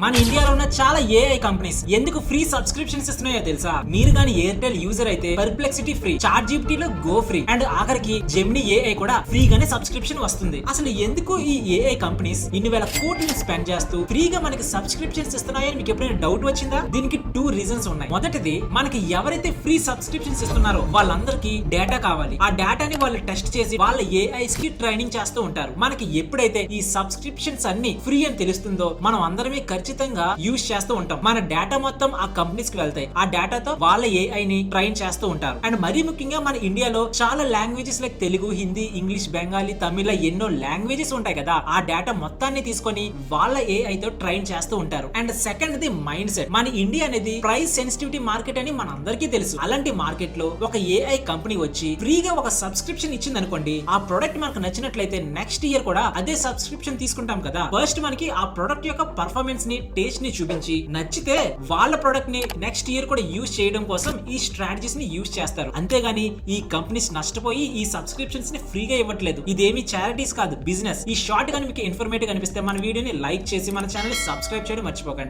మన ఇండియాలో ఉన్న చాలా ఏఐ కంపెనీస్ ఎందుకు ఫ్రీ సబ్స్క్రిప్షన్స్ ఇస్తున్నాయో తెలుసా? మీరు గాని ఎయిర్టెల్ యూజర్ అయితే పర్ప్లెక్సిటీ ఫ్రీ, చాట్ జీపీటీ లో గో ఫ్రీ అండ్ ఆఖరికి జెమినీ ఏఐ కూడా ఫ్రీగానే సబ్స్క్రిప్షన్ వస్తుంది. అసలు ఎందుకు ఈ ఏఐ కంపెనీస్ ఇన్ని వేల కోట్లు స్పెండ్ చేస్తూ ఫ్రీగా మనకి సబ్స్క్రిప్షన్స్ ఇస్తున్నాయని మీకు ఎప్పుడైనా డౌట్ వచ్చిందా? దీనికి 2 రీజన్స్ ఉన్నాయి. మొదటిది, మనకి ఎవరైతే ఫ్రీ సబ్స్క్రిప్షన్స్ ఇస్తున్నారో వాళ్ళందరికీ డేటా కావాలి. ఆ డేటాని వాళ్ళు టెస్ట్ చేసి వాళ్ళ ఏఐస్ కి ట్రైనింగ్ చేస్తూ ఉంటారు. మనకి ఎప్పుడైతే ఈ సబ్స్క్రిప్షన్స్ అన్ని ఫ్రీ అని తెలుస్తుందో మనం అందరమే ఖచ్చితంగా యూజ్ చేస్తూ ఉంటాం. మన డేటా మొత్తం ఆ కంపెనీస్ కి వెళ్తాయి. ఆ డేటాతో వాళ్ళ ఏఐ ని ట్రైన్ చేస్తూ ఉంటారు. అండ్ మరీ ముఖ్యంగా మన ఇండియాలో చాలా languages like Telugu, Hindi, English, Bengali, Tamil ఎన్నో లాంగ్వేజెస్ ఉంటాయి కదా. ఆ డేటా మొత్తాన్ని తీసుకొని వాళ్ళ ఏఐ తో ట్రైన్ చేస్తూ ఉంటారు. And second the mind set. మన ఇండియా అనేది ప్రైస్ సెన్సిటివిటీ మార్కెట్ అని మన అందరికీ తెలుసు. అలాంటి మార్కెట్ లో ఒక ఏఐ కంపెనీ వచ్చి ఫ్రీగా ఒక సబ్స్క్రిప్షన్ ఇచ్చింది అనుకోండి, ఆ ప్రొడక్ట్ మనకు నచ్చినట్లయితే నెక్స్ట్ ఇయర్ కూడా అదే సబ్స్క్రిప్షన్ తీసుకుంటాం కదా. ఫస్ట్ మనకి ఆ ప్రొడక్ట్ యొక్క పర్ఫార్మెన్స్ ని, టేస్ట్ ని చూపించి నచ్చితే వాళ్ళ ప్రొడక్ట్ ని నెక్స్ట్ ఇయర్ కూడా యూజ్ చేయడం కోసం ఈ స్ట్రాటజీస్ ని యూజ్ చేస్తారు. అంతేగాని ఈ కంపెనీస్ నష్టపోయి ఈ సబ్స్క్రిప్షన్స్ ని ఫ్రీగా ఇవ్వట్లేదు. ఇదేమి చారిటీస్ కాదు, బిజినెస్. ఈ షార్ట్ కానీ మీకు ఇన్ఫర్మేటివ్ అనిపిస్తే మన వీడియోని లైక్ చేసి మన ఛానల్ ని సబ్స్క్రైబ్ చేయడం మర్చిపోకండి.